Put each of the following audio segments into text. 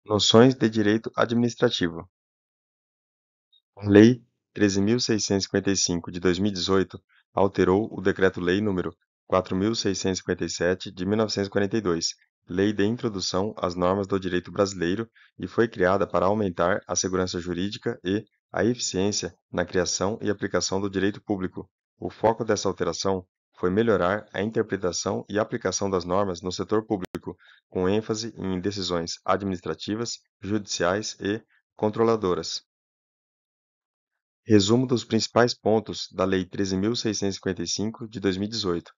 Noções de direito administrativo. A Lei 13.655 de 2018 alterou o Decreto-Lei nº 4.657 de 1942, Lei de Introdução às Normas do Direito Brasileiro, e foi criada para aumentar a segurança jurídica e a eficiência na criação e aplicação do direito público. O foco dessa alteração foi melhorar a interpretação e aplicação das normas no setor público, com ênfase em decisões administrativas, judiciais e controladoras. Resumo dos principais pontos da Lei 13.655 de 2018.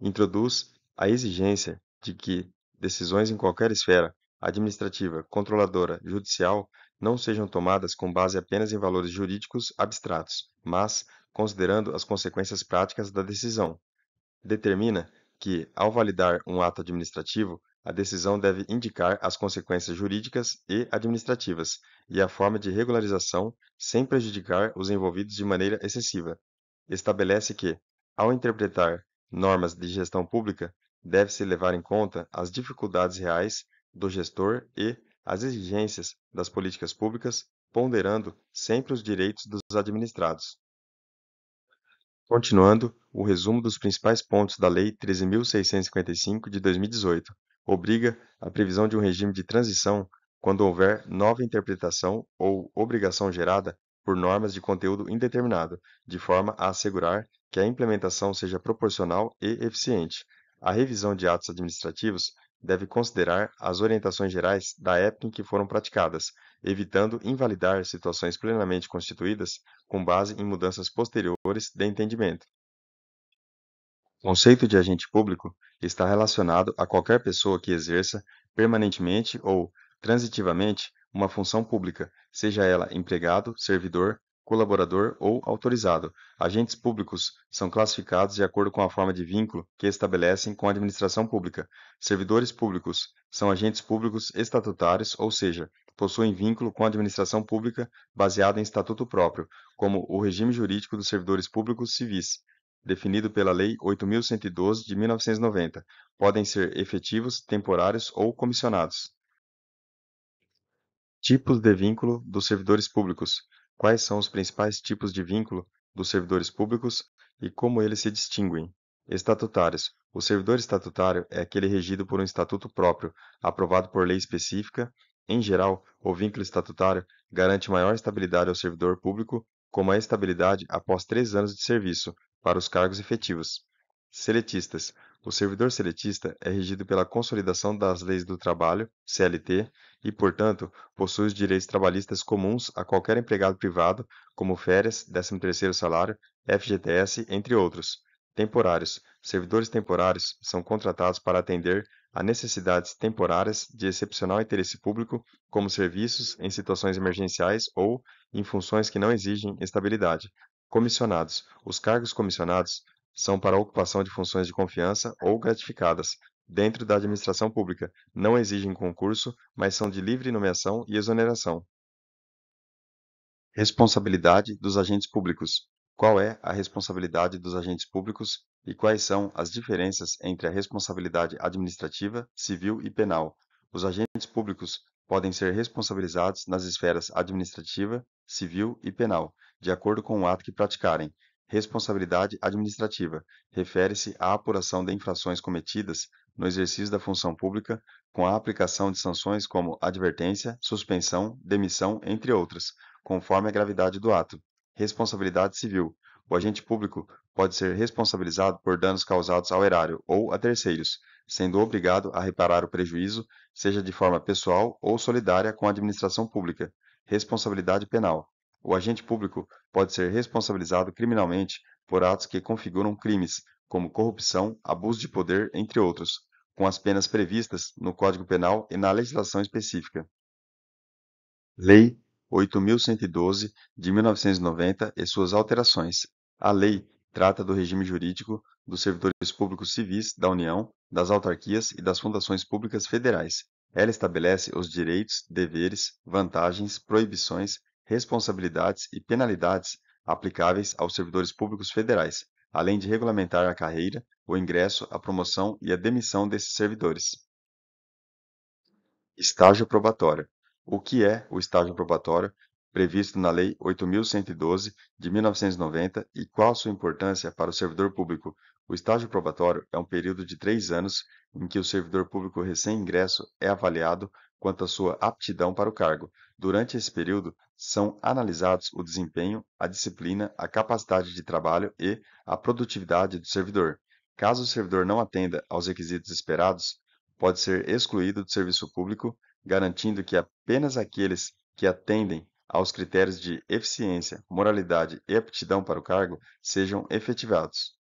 Introduz a exigência de que decisões em qualquer esfera administrativa, controladora, judicial não sejam tomadas com base apenas em valores jurídicos abstratos, mas considerando as consequências práticas da decisão. Determina que, ao validar um ato administrativo, a decisão deve indicar as consequências jurídicas e administrativas e a forma de regularização sem prejudicar os envolvidos de maneira excessiva. Estabelece que, ao interpretar normas de gestão pública, deve-se levar em conta as dificuldades reais do gestor e as exigências das políticas públicas, ponderando sempre os direitos dos administrados. Continuando, o resumo dos principais pontos da Lei 13.655 de 2018 obriga a previsão de um regime de transição quando houver nova interpretação ou obrigação gerada por normas de conteúdo indeterminado, de forma a assegurar que a implementação seja proporcional e eficiente. A revisão de atos administrativos deve considerar as orientações gerais da época em que foram praticadas, evitando invalidar situações plenamente constituídas com base em mudanças posteriores de entendimento. O conceito de agente público está relacionado a qualquer pessoa que exerça, permanentemente ou transitivamente, uma função pública, seja ela empregado, servidor, colaborador ou autorizado. Agentes públicos são classificados de acordo com a forma de vínculo que estabelecem com a administração pública. Servidores públicos são agentes públicos estatutários, ou seja, possuem vínculo com a administração pública baseado em estatuto próprio, como o regime jurídico dos servidores públicos civis, definido pela Lei 8.112 de 1990. Podem ser efetivos, temporários ou comissionados. Tipos de vínculo dos servidores públicos. Quais são os principais tipos de vínculo dos servidores públicos e como eles se distinguem? Estatutários. O servidor estatutário é aquele regido por um estatuto próprio, aprovado por lei específica. Em geral, o vínculo estatutário garante maior estabilidade ao servidor público, como a estabilidade após 3 anos de serviço, para os cargos efetivos. Seletistas. O servidor seletista é regido pela Consolidação das Leis do Trabalho, CLT, e, portanto, possui os direitos trabalhistas comuns a qualquer empregado privado, como férias, 13º salário, FGTS, entre outros. Temporários. Servidores temporários são contratados para atender a necessidades temporárias de excepcional interesse público, como serviços em situações emergenciais ou em funções que não exigem estabilidade. Comissionados. Os cargos comissionados são para a ocupação de funções de confiança ou gratificadas, dentro da administração pública, não exigem concurso, mas são de livre nomeação e exoneração. Responsabilidade dos agentes públicos. Qual é a responsabilidade dos agentes públicos e quais são as diferenças entre a responsabilidade administrativa, civil e penal? Os agentes públicos podem ser responsabilizados nas esferas administrativa, civil e penal, de acordo com o ato que praticarem. Responsabilidade administrativa refere-se à apuração de infrações cometidas no exercício da função pública, com a aplicação de sanções como advertência, suspensão, demissão, entre outras, conforme a gravidade do ato. Responsabilidade civil. O agente público pode ser responsabilizado por danos causados ao erário ou a terceiros, sendo obrigado a reparar o prejuízo, seja de forma pessoal ou solidária com a administração pública. Responsabilidade penal. O agente público pode ser responsabilizado criminalmente por atos que configuram crimes, como corrupção, abuso de poder, entre outros, com as penas previstas no Código Penal e na legislação específica. Lei 8.112 de 1990 e suas alterações. A lei trata do regime jurídico dos servidores públicos civis da União, das autarquias e das fundações públicas federais. Ela estabelece os direitos, deveres, vantagens, proibições, responsabilidades e penalidades aplicáveis aos servidores públicos federais, além de regulamentar a carreira, o ingresso, a promoção e a demissão desses servidores. Estágio probatório. O que é o estágio probatório, previsto na Lei 8.112, de 1990, e qual sua importância para o servidor público? O estágio probatório é um período de 3 anos em que o servidor público recém-ingresso é avaliado quanto à sua aptidão para o cargo. Durante esse período, são analisados o desempenho, a disciplina, a capacidade de trabalho e a produtividade do servidor. Caso o servidor não atenda aos requisitos esperados, pode ser excluído do serviço público, garantindo que apenas aqueles que atendem aos critérios de eficiência, moralidade e aptidão para o cargo sejam efetivados.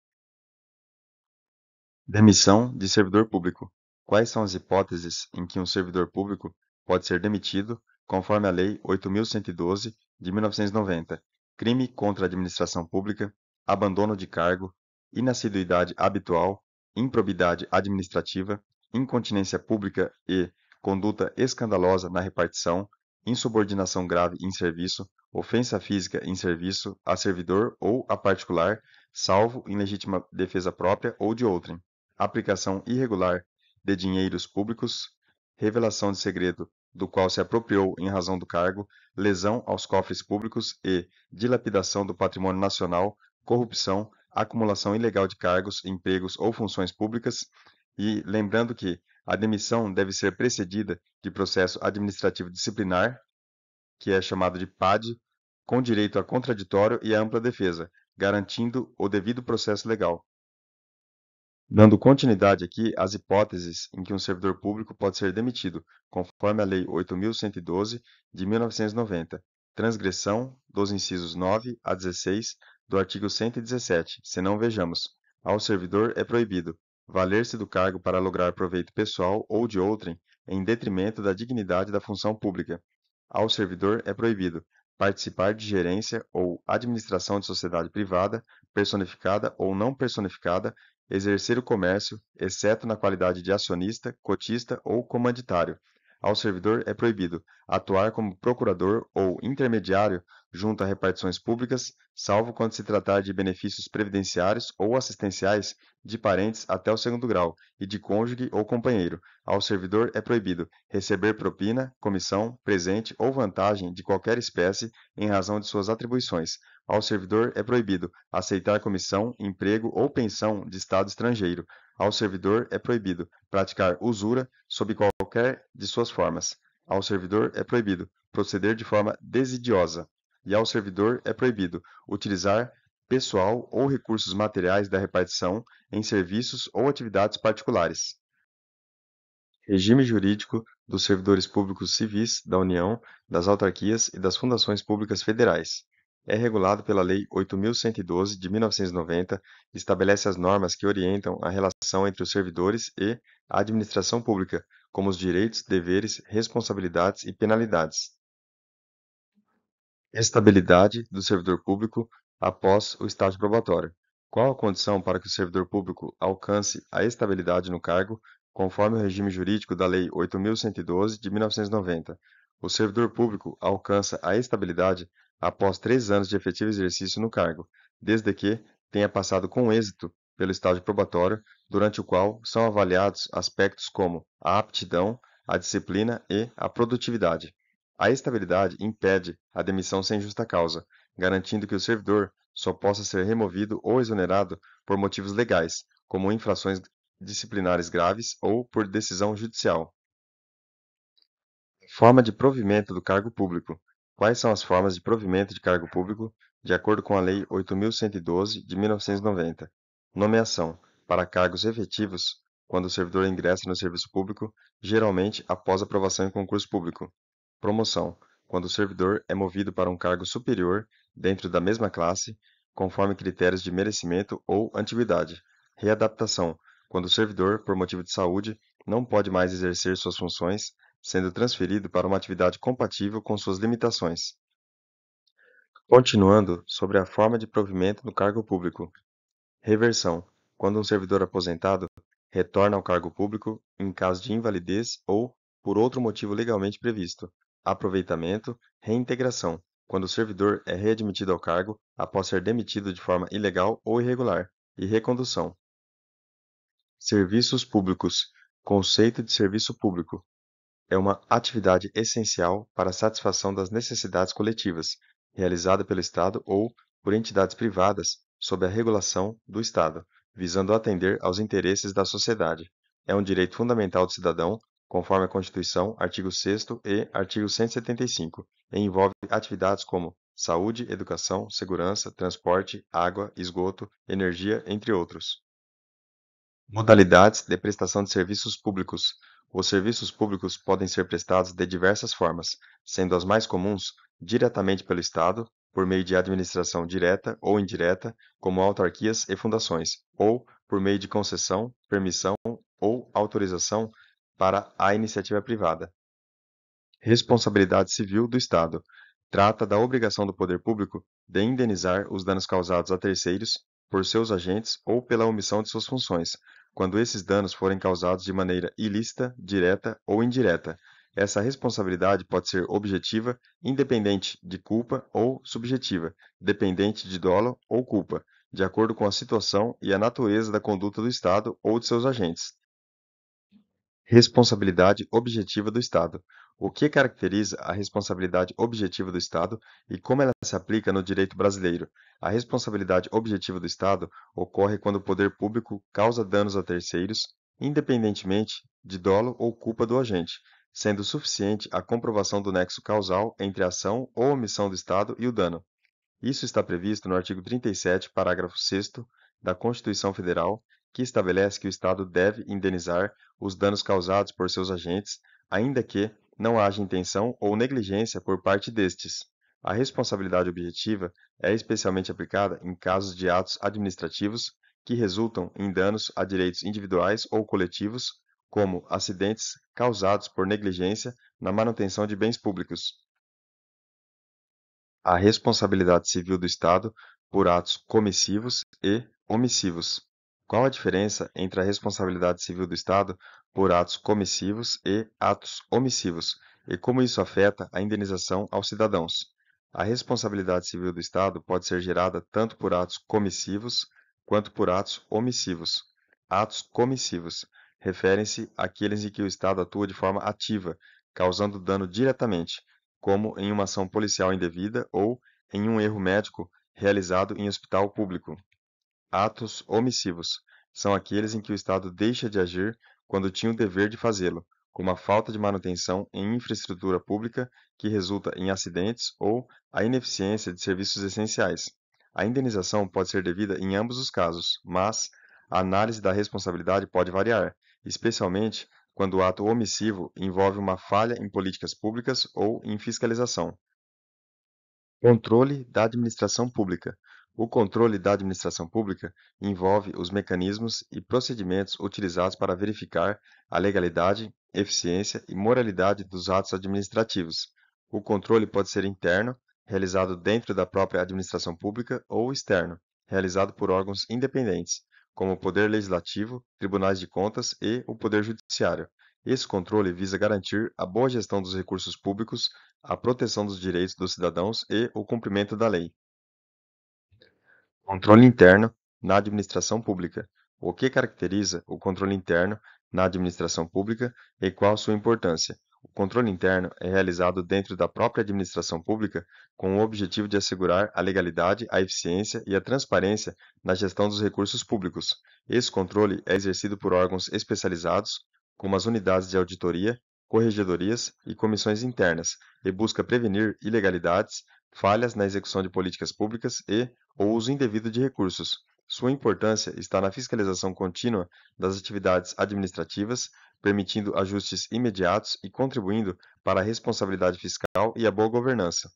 Demissão de servidor público. Quais são as hipóteses em que um servidor público pode ser demitido, conforme a Lei 8.112, de 1990? Crime contra a administração pública, abandono de cargo, inassiduidade habitual, improbidade administrativa, incontinência pública e conduta escandalosa na repartição, insubordinação grave em serviço, ofensa física em serviço a servidor ou a particular, salvo em legítima defesa própria ou de outrem, aplicação irregular de dinheiros públicos, revelação de segredo do qual se apropriou em razão do cargo, lesão aos cofres públicos e dilapidação do patrimônio nacional, corrupção, acumulação ilegal de cargos, empregos ou funções públicas, e lembrando que a demissão deve ser precedida de processo administrativo disciplinar, que é chamado de PAD, com direito a contraditório e a ampla defesa, garantindo o devido processo legal. Dando continuidade aqui às hipóteses em que um servidor público pode ser demitido, conforme a Lei 8.112, de 1990, transgressão dos incisos 9 a 16 do artigo 117, senão vejamos, ao servidor é proibido valer-se do cargo para lograr proveito pessoal ou de outrem em detrimento da dignidade da função pública. Ao servidor é proibido participar de gerência ou administração de sociedade privada, personificada ou não personificada, exercer o comércio, exceto na qualidade de acionista, cotista ou comanditário. Ao servidor é proibido atuar como procurador ou intermediário junto a repartições públicas, salvo quando se tratar de benefícios previdenciários ou assistenciais de parentes até o segundo grau e de cônjuge ou companheiro. Ao servidor é proibido receber propina, comissão, presente ou vantagem de qualquer espécie em razão de suas atribuições. Ao servidor é proibido aceitar comissão, emprego ou pensão de Estado estrangeiro. Ao servidor é proibido praticar usura sob qualquer de suas formas. Ao servidor é proibido proceder de forma desidiosa. E ao servidor é proibido utilizar pessoal ou recursos materiais da repartição em serviços ou atividades particulares. Regime jurídico dos servidores públicos civis da União, das autarquias e das fundações públicas federais. É regulado pela Lei 8.112, de 1990, e estabelece as normas que orientam a relação entre os servidores e a administração pública, como os direitos, deveres, responsabilidades e penalidades. Estabilidade do servidor público após o estágio probatório. Qual a condição para que o servidor público alcance a estabilidade no cargo, conforme o regime jurídico da Lei 8.112, de 1990? O servidor público alcança a estabilidade após 3 anos de efetivo exercício no cargo, desde que tenha passado com êxito pelo estágio probatório, durante o qual são avaliados aspectos como a aptidão, a disciplina e a produtividade. A estabilidade impede a demissão sem justa causa, garantindo que o servidor só possa ser removido ou exonerado por motivos legais, como infrações disciplinares graves ou por decisão judicial. Forma de provimento do cargo público. Quais são as formas de provimento de cargo público, de acordo com a Lei 8.112, de 1990? Nomeação para cargos efetivos, quando o servidor ingressa no serviço público, geralmente após aprovação em concurso público. Promoção, quando o servidor é movido para um cargo superior dentro da mesma classe, conforme critérios de merecimento ou antiguidade. Readaptação, quando o servidor, por motivo de saúde, não pode mais exercer suas funções, sendo transferido para uma atividade compatível com suas limitações. Continuando sobre a forma de provimento no cargo público. Reversão, quando um servidor aposentado retorna ao cargo público em caso de invalidez ou por outro motivo legalmente previsto. Aproveitamento, reintegração, quando o servidor é readmitido ao cargo após ser demitido de forma ilegal ou irregular. E recondução. Serviços públicos, conceito de serviço público. É uma atividade essencial para a satisfação das necessidades coletivas, realizada pelo Estado ou por entidades privadas sob a regulação do Estado, visando atender aos interesses da sociedade. É um direito fundamental do cidadão, conforme a Constituição, artigo 6º e artigo 175, e envolve atividades como saúde, educação, segurança, transporte, água, esgoto, energia, entre outros. Modalidades de prestação de serviços públicos. Os serviços públicos podem ser prestados de diversas formas, sendo as mais comuns diretamente pelo Estado, por meio de administração direta ou indireta, como autarquias e fundações, ou por meio de concessão, permissão ou autorização para a iniciativa privada. Responsabilidade civil do Estado. Trata da obrigação do poder público de indenizar os danos causados a terceiros por seus agentes ou pela omissão de suas funções, quando esses danos forem causados de maneira ilícita, direta ou indireta. Essa responsabilidade pode ser objetiva, independente de culpa, ou subjetiva, dependente de dolo ou culpa, de acordo com a situação e a natureza da conduta do Estado ou de seus agentes. Responsabilidade objetiva do Estado. O que caracteriza a responsabilidade objetiva do Estado e como ela se aplica no direito brasileiro? A responsabilidade objetiva do Estado ocorre quando o poder público causa danos a terceiros, independentemente de dolo ou culpa do agente, sendo suficiente a comprovação do nexo causal entre a ação ou omissão do Estado e o dano. Isso está previsto no artigo 37, parágrafo 6º da Constituição Federal, que estabelece que o Estado deve indenizar os danos causados por seus agentes, ainda que não haja intenção ou negligência por parte destes. A responsabilidade objetiva é especialmente aplicada em casos de atos administrativos que resultam em danos a direitos individuais ou coletivos, como acidentes causados por negligência na manutenção de bens públicos. A responsabilidade civil do Estado por atos comissivos e omissivos. Qual a diferença entre a responsabilidade civil do Estado por atos comissivos e atos omissivos, e como isso afeta a indenização aos cidadãos? A responsabilidade civil do Estado pode ser gerada tanto por atos comissivos quanto por atos omissivos. Atos comissivos referem-se àqueles em que o Estado atua de forma ativa, causando dano diretamente, como em uma ação policial indevida ou em um erro médico realizado em hospital público. Atos omissivos são aqueles em que o Estado deixa de agir quando tinha o dever de fazê-lo, como a falta de manutenção em infraestrutura pública que resulta em acidentes ou a ineficiência de serviços essenciais. A indenização pode ser devida em ambos os casos, mas a análise da responsabilidade pode variar, especialmente quando o ato omissivo envolve uma falha em políticas públicas ou em fiscalização. Controle da administração pública. O controle da administração pública envolve os mecanismos e procedimentos utilizados para verificar a legalidade, eficiência e moralidade dos atos administrativos. O controle pode ser interno, realizado dentro da própria administração pública, ou externo, realizado por órgãos independentes, como o Poder Legislativo, Tribunais de Contas e o Poder Judiciário. Esse controle visa garantir a boa gestão dos recursos públicos, a proteção dos direitos dos cidadãos e o cumprimento da lei. Controle interno na administração pública. O que caracteriza o controle interno na administração pública e qual sua importância? O controle interno é realizado dentro da própria administração pública com o objetivo de assegurar a legalidade, a eficiência e a transparência na gestão dos recursos públicos. Esse controle é exercido por órgãos especializados, como as unidades de auditoria, corregedorias e comissões internas, e busca prevenir ilegalidades, falhas na execução de políticas públicas e ou uso indevido de recursos. Sua importância está na fiscalização contínua das atividades administrativas, permitindo ajustes imediatos e contribuindo para a responsabilidade fiscal e a boa governança.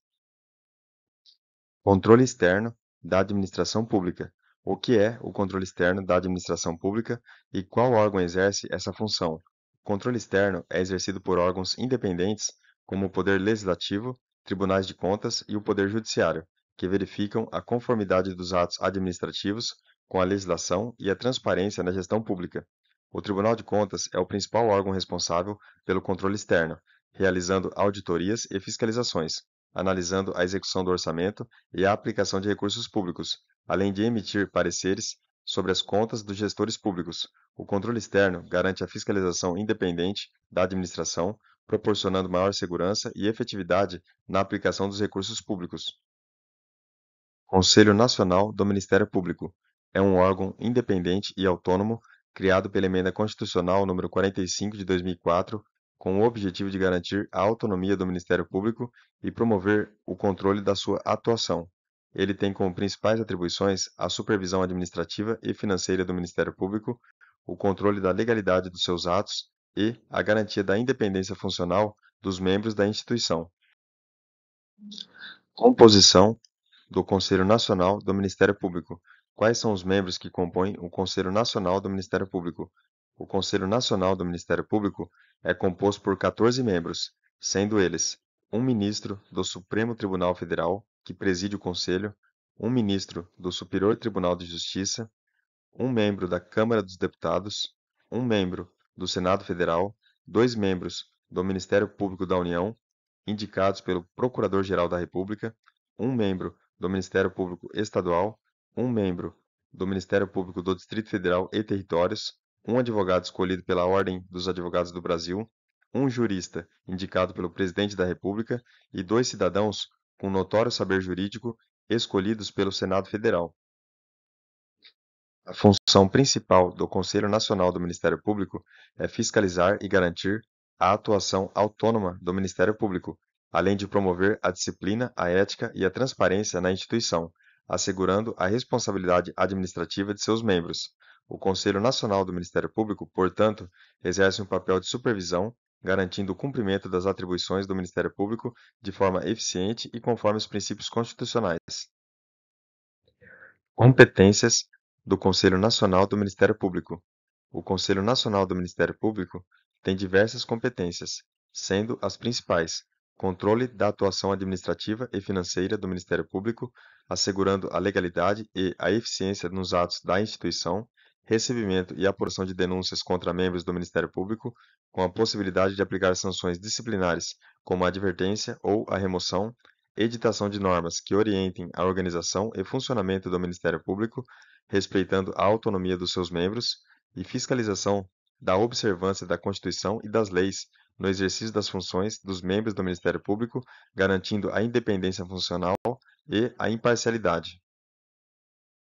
Controle externo da administração pública. O que é o controle externo da administração pública e qual órgão exerce essa função? O controle externo é exercido por órgãos independentes, como o Poder Legislativo, Tribunais de Contas e o Poder Judiciário, que verificam a conformidade dos atos administrativos com a legislação e a transparência na gestão pública. O Tribunal de Contas é o principal órgão responsável pelo controle externo, realizando auditorias e fiscalizações, analisando a execução do orçamento e a aplicação de recursos públicos, além de emitir pareceres sobre as contas dos gestores públicos. O controle externo garante a fiscalização independente da administração, proporcionando maior segurança e efetividade na aplicação dos recursos públicos. Conselho Nacional do Ministério Público é um órgão independente e autônomo criado pela Emenda Constitucional número 45 de 2004, com o objetivo de garantir a autonomia do Ministério Público e promover o controle da sua atuação. Ele tem como principais atribuições a supervisão administrativa e financeira do Ministério Público, o controle da legalidade dos seus atos e a garantia da independência funcional dos membros da instituição. Composição do Conselho Nacional do Ministério Público. Quais são os membros que compõem o Conselho Nacional do Ministério Público? O Conselho Nacional do Ministério Público é composto por 14 membros, sendo eles um ministro do Supremo Tribunal Federal, que preside o Conselho, um ministro do Superior Tribunal de Justiça, um membro da Câmara dos Deputados, um membro do Senado Federal, 2 membros do Ministério Público da União, indicados pelo Procurador-Geral da República, um membro do Ministério Público Estadual, um membro do Ministério Público do Distrito Federal e Territórios, um advogado escolhido pela Ordem dos Advogados do Brasil, um jurista indicado pelo Presidente da República e 2 cidadãos com notório saber jurídico escolhidos pelo Senado Federal. A função principal do Conselho Nacional do Ministério Público é fiscalizar e garantir a atuação autônoma do Ministério Público, além de promover a disciplina, a ética e a transparência na instituição, assegurando a responsabilidade administrativa de seus membros. O Conselho Nacional do Ministério Público, portanto, exerce um papel de supervisão, garantindo o cumprimento das atribuições do Ministério Público de forma eficiente e conforme os princípios constitucionais. Competências do Conselho Nacional do Ministério Público. O Conselho Nacional do Ministério Público tem diversas competências, sendo as principais: controle da atuação administrativa e financeira do Ministério Público, assegurando a legalidade e a eficiência nos atos da instituição, recebimento e apuração de denúncias contra membros do Ministério Público, com a possibilidade de aplicar sanções disciplinares, como a advertência ou a remoção, editação de normas que orientem a organização e funcionamento do Ministério Público, respeitando a autonomia dos seus membros, e fiscalização da observância da Constituição e das leis no exercício das funções dos membros do Ministério Público, garantindo a independência funcional e a imparcialidade.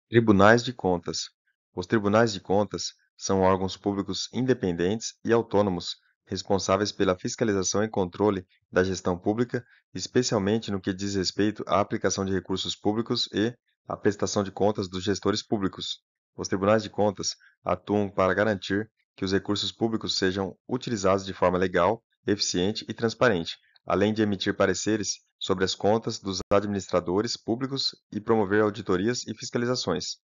Tribunais de Contas. Os tribunais de contas são órgãos públicos independentes e autônomos, responsáveis pela fiscalização e controle da gestão pública, especialmente no que diz respeito à aplicação de recursos públicos e à prestação de contas dos gestores públicos. Os tribunais de contas atuam para garantir que os recursos públicos sejam utilizados de forma legal, eficiente e transparente, além de emitir pareceres sobre as contas dos administradores públicos e promover auditorias e fiscalizações.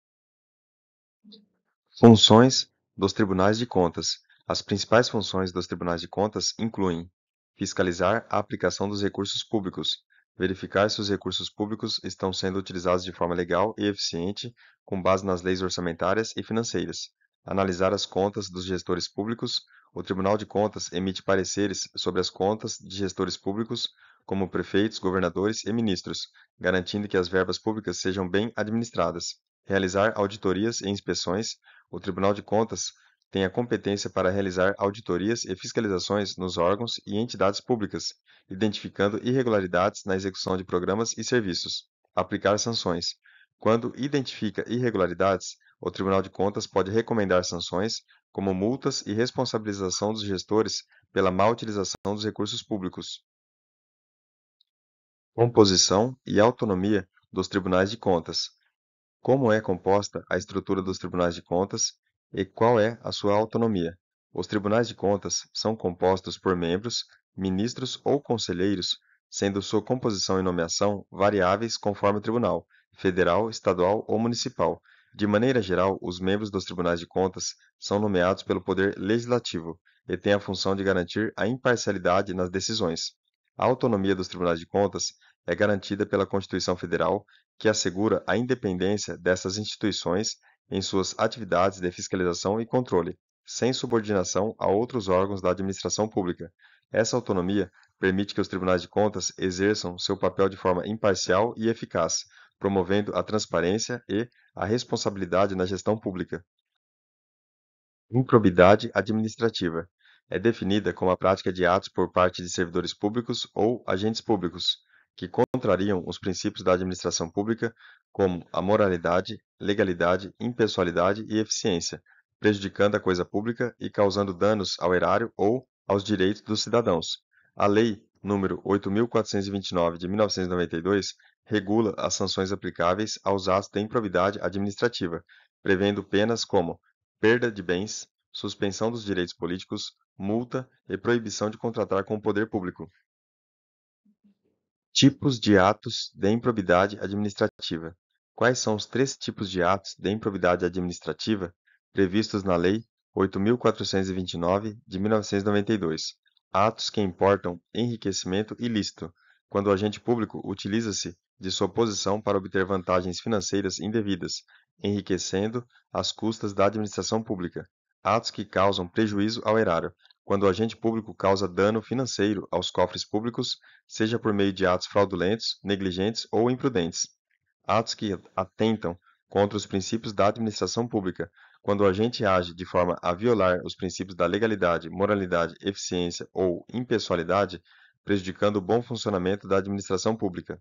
Funções dos Tribunais de Contas. As principais funções dos Tribunais de Contas incluem fiscalizar a aplicação dos recursos públicos, verificar se os recursos públicos estão sendo utilizados de forma legal e eficiente, com base nas leis orçamentárias e financeiras, analisar as contas dos gestores públicos. O Tribunal de Contas emite pareceres sobre as contas de gestores públicos, como prefeitos, governadores e ministros, garantindo que as verbas públicas sejam bem administradas. Realizar auditorias e inspeções. O Tribunal de Contas tem a competência para realizar auditorias e fiscalizações nos órgãos e entidades públicas, identificando irregularidades na execução de programas e serviços. Aplicar sanções. Quando identifica irregularidades, o Tribunal de Contas pode recomendar sanções, como multas e responsabilização dos gestores pela má utilização dos recursos públicos. Composição e autonomia dos Tribunais de Contas. Como é composta a estrutura dos Tribunais de Contas e qual é a sua autonomia? Os Tribunais de Contas são compostos por membros, ministros ou conselheiros, sendo sua composição e nomeação variáveis conforme o tribunal, federal, estadual ou municipal. De maneira geral, os membros dos Tribunais de Contas são nomeados pelo Poder Legislativo e têm a função de garantir a imparcialidade nas decisões. A autonomia dos Tribunais de Contas é garantida pela Constituição Federal, que assegura a independência dessas instituições em suas atividades de fiscalização e controle, sem subordinação a outros órgãos da administração pública. Essa autonomia permite que os tribunais de contas exerçam seu papel de forma imparcial e eficaz, promovendo a transparência e a responsabilidade na gestão pública. Improbidade administrativa. é definida como a prática de atos por parte de servidores públicos ou agentes públicos que contrariam os princípios da administração pública, como a moralidade, legalidade, impessoalidade e eficiência, prejudicando a coisa pública e causando danos ao erário ou aos direitos dos cidadãos. A Lei número 8.429 de 1992 regula as sanções aplicáveis aos atos de improbidade administrativa, prevendo penas como perda de bens, suspensão dos direitos políticos, multa e proibição de contratar com o poder público. Tipos de atos de improbidade administrativa. Quais são os três tipos de atos de improbidade administrativa previstos na Lei 8.429 de 1992? Atos que importam enriquecimento ilícito, quando o agente público utiliza-se de sua posição para obter vantagens financeiras indevidas, enriquecendo às custas da administração pública. Atos que causam prejuízo ao erário, quando o agente público causa dano financeiro aos cofres públicos, seja por meio de atos fraudulentos, negligentes ou imprudentes. Atos que atentam contra os princípios da administração pública, quando o agente age de forma a violar os princípios da legalidade, moralidade, eficiência ou impessoalidade, prejudicando o bom funcionamento da administração pública.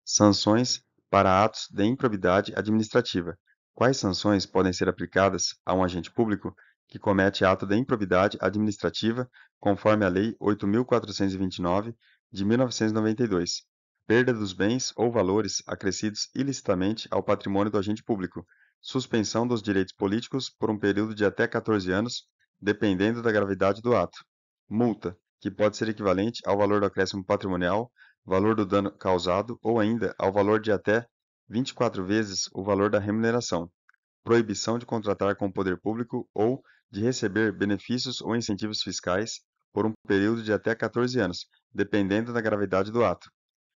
Sanções para atos de improbidade administrativa. Quais sanções podem ser aplicadas a um agente público que comete ato de improbidade administrativa, conforme a Lei 8.429 de 1992? Perda dos bens ou valores acrescidos ilicitamente ao patrimônio do agente público. Suspensão dos direitos políticos por um período de até 14 anos, dependendo da gravidade do ato. Multa, que pode ser equivalente ao valor do acréscimo patrimonial, valor do dano causado ou ainda ao valor de até 24 vezes o valor da remuneração. Proibição de contratar com o poder público ou de receber benefícios ou incentivos fiscais por um período de até 14 anos, dependendo da gravidade do ato.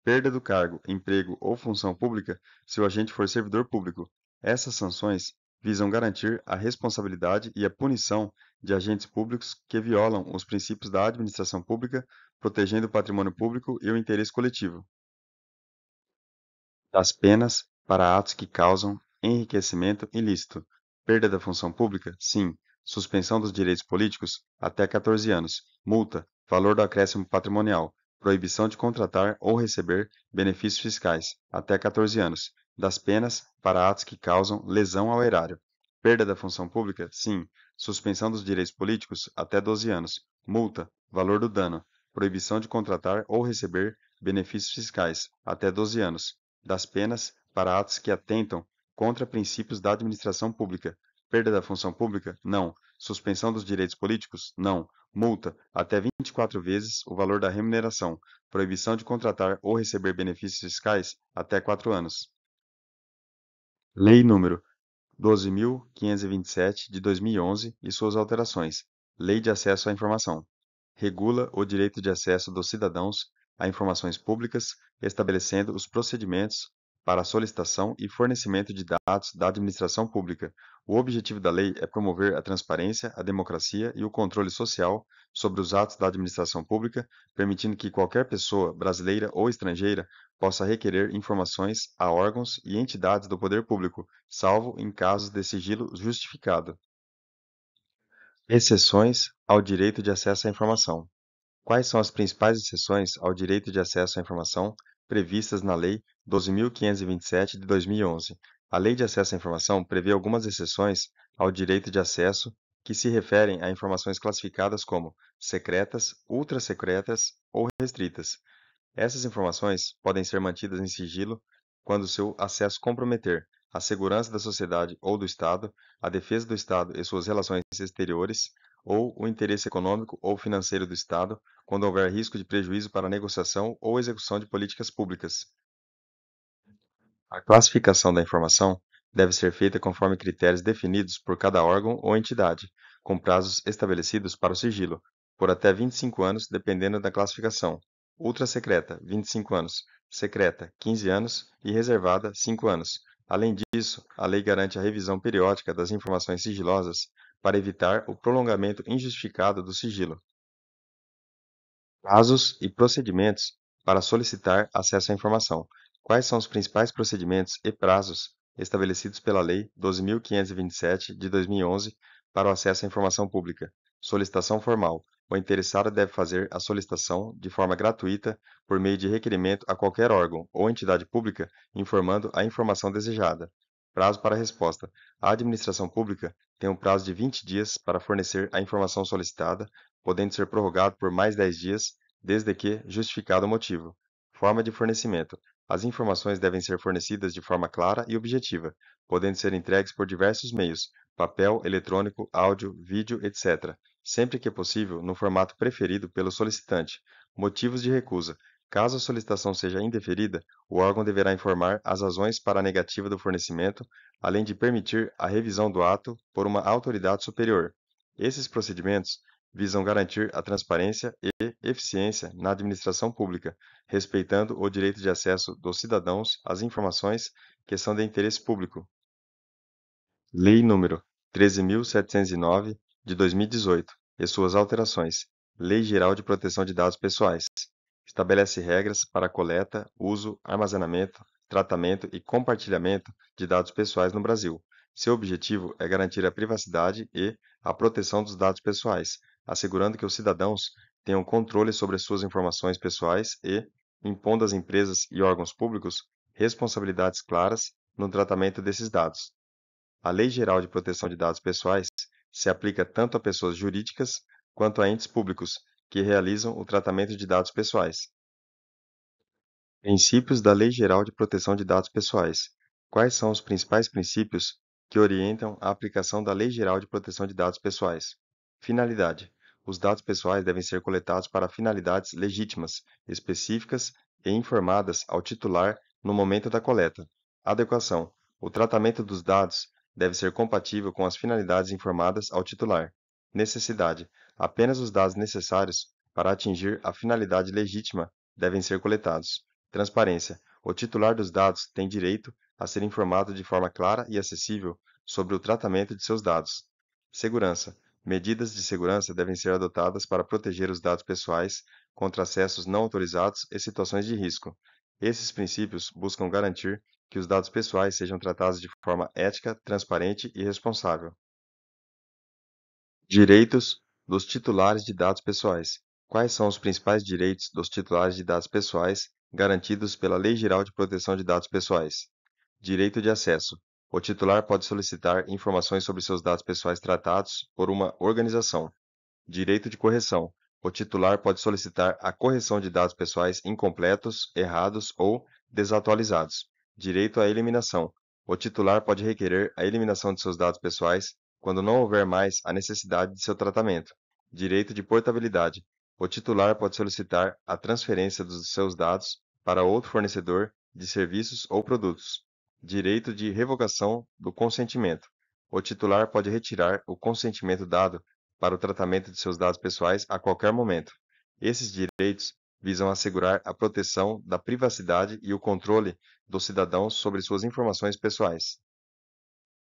Perda do cargo, emprego ou função pública se o agente for servidor público. Essas sanções visam garantir a responsabilidade e a punição de agentes públicos que violam os princípios da administração pública, protegendo o patrimônio público e o interesse coletivo. Das penas para atos que causam enriquecimento ilícito. Perda da função pública? Sim. Suspensão dos direitos políticos? Até 14 anos. Multa. Valor do acréscimo patrimonial. Proibição de contratar ou receber benefícios fiscais? Até 14 anos. Das penas para atos que causam lesão ao erário. Perda da função pública? Sim. Suspensão dos direitos políticos? Até 12 anos. Multa. Valor do dano. Proibição de contratar ou receber benefícios fiscais? Até 12 anos. Das penas para atos que atentam contra princípios da administração pública. Perda da função pública? Não. Suspensão dos direitos políticos? Não. Multa até 24 vezes o valor da remuneração. Proibição de contratar ou receber benefícios fiscais? Até 4 anos. Lei número 12.527 de 2011 e suas alterações. Lei de Acesso à Informação. Regula o direito de acesso dos cidadãos a informações públicas, estabelecendo os procedimentos para a solicitação e fornecimento de dados da administração pública. O objetivo da lei é promover a transparência, a democracia e o controle social sobre os atos da administração pública, permitindo que qualquer pessoa, brasileira ou estrangeira, possa requerer informações a órgãos e entidades do poder público, salvo em casos de sigilo justificado. Exceções ao direito de acesso à informação. Quais são as principais exceções ao direito de acesso à informação previstas na Lei 12.527 de 2011? A Lei de Acesso à Informação prevê algumas exceções ao direito de acesso que se referem a informações classificadas como secretas, ultrasecretas ou restritas. Essas informações podem ser mantidas em sigilo quando seu acesso comprometer a segurança da sociedade ou do Estado, a defesa do Estado e suas relações exteriores, ou o interesse econômico ou financeiro do Estado, quando houver risco de prejuízo para a negociação ou execução de políticas públicas. A classificação da informação deve ser feita conforme critérios definidos por cada órgão ou entidade, com prazos estabelecidos para o sigilo, por até 25 anos, dependendo da classificação. Ultrasecreta, 25 anos; secreta, 15 anos; e reservada, 5 anos. Além disso, a lei garante a revisão periódica das informações sigilosas para evitar o prolongamento injustificado do sigilo. Prazos e procedimentos para solicitar acesso à informação. Quais são os principais procedimentos e prazos estabelecidos pela Lei 12.527 de 2011 para o acesso à informação pública? Solicitação formal. O interessado deve fazer a solicitação de forma gratuita por meio de requerimento a qualquer órgão ou entidade pública, informando a informação desejada. Prazo para resposta. A administração pública tem um prazo de 20 dias para fornecer a informação solicitada, podendo ser prorrogado por mais 10 dias, desde que justificado o motivo. Forma de fornecimento. As informações devem ser fornecidas de forma clara e objetiva, podendo ser entregues por diversos meios: papel, eletrônico, áudio, vídeo, etc., sempre que possível, no formato preferido pelo solicitante. Motivos de recusa. Caso a solicitação seja indeferida, o órgão deverá informar as razões para a negativa do fornecimento, além de permitir a revisão do ato por uma autoridade superior. Esses procedimentos visam garantir a transparência e eficiência na administração pública, respeitando o direito de acesso dos cidadãos às informações que são de interesse público. Lei nº 13.709, de 2018, e suas alterações. Lei Geral de Proteção de Dados Pessoais. Estabelece regras para a coleta, uso, armazenamento, tratamento e compartilhamento de dados pessoais no Brasil. Seu objetivo é garantir a privacidade e a proteção dos dados pessoais, assegurando que os cidadãos tenham controle sobre suas informações pessoais e impondo às empresas e órgãos públicos responsabilidades claras no tratamento desses dados. A Lei Geral de Proteção de Dados Pessoais se aplica tanto a pessoas jurídicas quanto a entes públicos que realizam o tratamento de dados pessoais. Princípios da Lei Geral de Proteção de Dados Pessoais. Quais são os principais princípios que orientam a aplicação da Lei Geral de Proteção de Dados Pessoais? Finalidade. Os dados pessoais devem ser coletados para finalidades legítimas, específicas e informadas ao titular no momento da coleta. Adequação. O tratamento dos dados deve ser compatível com as finalidades informadas ao titular. Necessidade. Apenas os dados necessários para atingir a finalidade legítima devem ser coletados. Transparência. O titular dos dados tem direito a ser informado de forma clara e acessível sobre o tratamento de seus dados. Segurança. Medidas de segurança devem ser adotadas para proteger os dados pessoais contra acessos não autorizados e situações de risco. Esses princípios buscam garantir que os dados pessoais sejam tratados de forma ética, transparente e responsável. Direitos dos titulares de dados pessoais. Quais são os principais direitos dos titulares de dados pessoais garantidos pela Lei Geral de Proteção de Dados Pessoais? Direito de acesso. O titular pode solicitar informações sobre seus dados pessoais tratados por uma organização. Direito de correção. O titular pode solicitar a correção de dados pessoais incompletos, errados ou desatualizados. Direito à eliminação. O titular pode requerer a eliminação de seus dados pessoais quando não houver mais a necessidade de seu tratamento. Direito de portabilidade. O titular pode solicitar a transferência dos seus dados para outro fornecedor de serviços ou produtos. Direito de revogação do consentimento. O titular pode retirar o consentimento dado para o tratamento de seus dados pessoais a qualquer momento. Esses direitos visam assegurar a proteção da privacidade e o controle dos cidadãos sobre suas informações pessoais.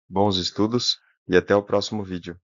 Bons estudos e até o próximo vídeo.